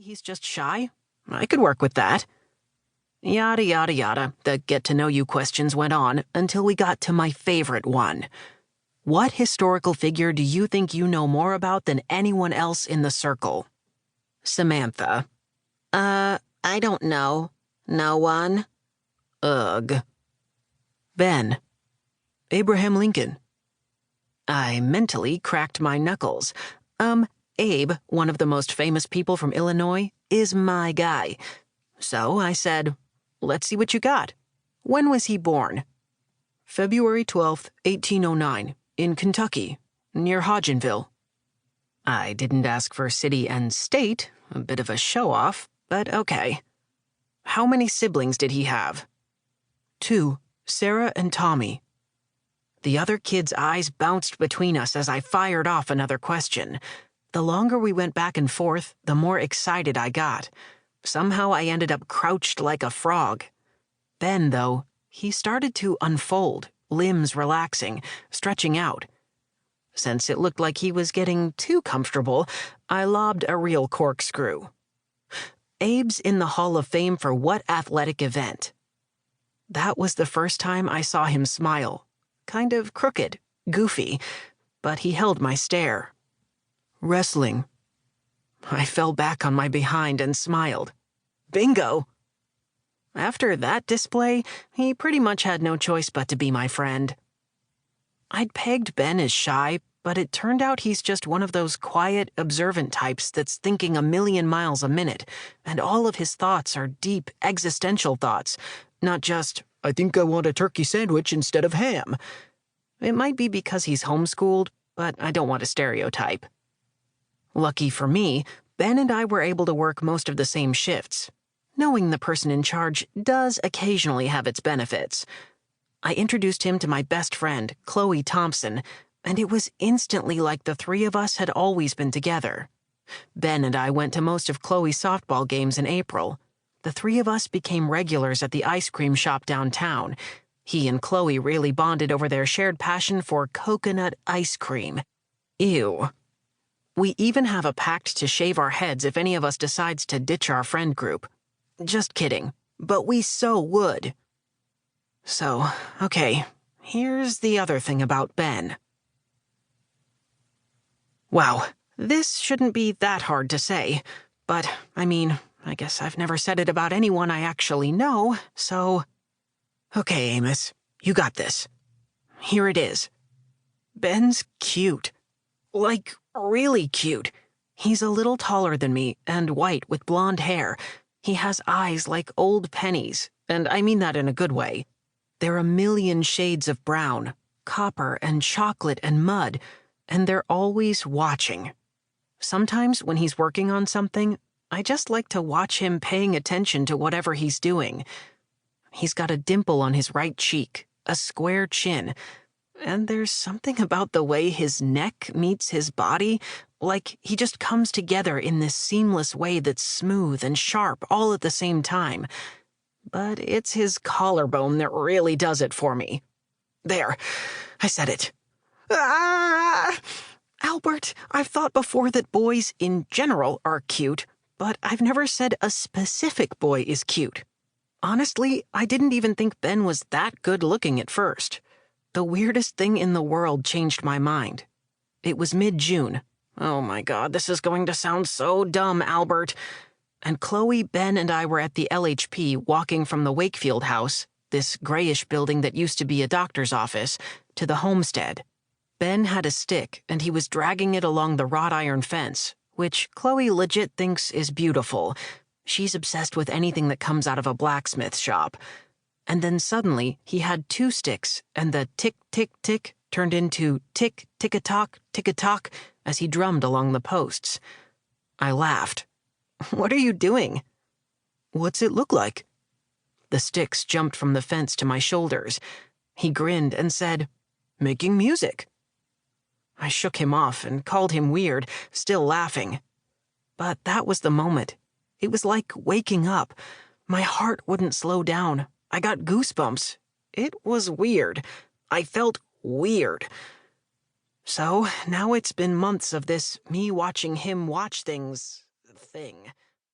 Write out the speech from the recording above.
he's just shy. I could work with that. Yada, yada, yada. The get-to-know-you questions went on until we got to my favorite one. What historical figure do you think you know more about than anyone else in the circle? Samantha. I don't know. No one? Ugh. Ben. Abraham Lincoln. I mentally cracked my knuckles. Abe, one of the most famous people from Illinois, is my guy. So I said, let's see what you got. When was he born? February 12th, 1809, in Kentucky, near Hodgenville. I didn't ask for city and state, a bit of a show-off, but okay. How many siblings did he have? 2, Sarah and Tommy. The other kid's eyes bounced between us as I fired off another question. The longer we went back and forth, the more excited I got. Somehow I ended up crouched like a frog. Ben, though, he started to unfold, limbs relaxing, stretching out. Since it looked like he was getting too comfortable, I lobbed a real corkscrew. Abe's in the Hall of Fame for what athletic event? That was the first time I saw him smile. Kind of crooked, goofy, but he held my stare. Wrestling. I fell back on my behind and smiled. Bingo! After that display, he pretty much had no choice but to be my friend. I'd pegged Ben as shy, but it turned out he's just one of those quiet, observant types that's thinking a million miles a minute, and all of his thoughts are deep, existential thoughts, not just, I think I want a turkey sandwich instead of ham. It might be because he's homeschooled, but I don't want to stereotype. Lucky for me, Ben and I were able to work most of the same shifts. Knowing the person in charge does occasionally have its benefits. I introduced him to my best friend, Chloe Thompson, and it was instantly like the three of us had always been together. Ben and I went to most of Chloe's softball games in April. The three of us became regulars at the ice cream shop downtown. He and Chloe really bonded over their shared passion for coconut ice cream. Ew. We even have a pact to shave our heads if any of us decides to ditch our friend group. Just kidding, but we so would. So, okay, here's the other thing about Ben. Wow, this shouldn't be that hard to say, but, I mean, I guess I've never said it about anyone I actually know, so... Okay, Amos, you got this. Here it is. Ben's cute. Like, really cute. He's a little taller than me and white with blonde hair. He has eyes like old pennies, and I mean that in a good way. They're a million shades of brown, copper and chocolate and mud, and they're always watching. Sometimes when he's working on something, I just like to watch him paying attention to whatever he's doing. He's got a dimple on his right cheek, a square chin, and there's something about the way his neck meets his body, like he just comes together in this seamless way that's smooth and sharp all at the same time. But it's his collarbone that really does it for me. There, I said it. Ah! Albert, I've thought before that boys in general are cute, but I've never said a specific boy is cute. Honestly, I didn't even think Ben was that good-looking at first. The weirdest thing in the world changed my mind. It was mid-June. Oh my God, this is going to sound so dumb, Albert. And Chloe, Ben, and I were at the LHP walking from the Wakefield house, this grayish building that used to be a doctor's office, to the homestead. Ben had a stick, and he was dragging it along the wrought iron fence, which Chloe legit thinks is beautiful. She's obsessed with anything that comes out of a blacksmith shop. And then suddenly, he had 2 sticks, and the tick-tick-tick turned into tick-tick-a-tock, tick-a-tock, as he drummed along the posts. I laughed. What are you doing? What's it look like? The sticks jumped from the fence to my shoulders. He grinned and said, making music. I shook him off and called him weird, still laughing. But that was the moment. It was like waking up. My heart wouldn't slow down. I got goosebumps. It was weird. I felt weird. So now it's been months of this me watching him watch things thing.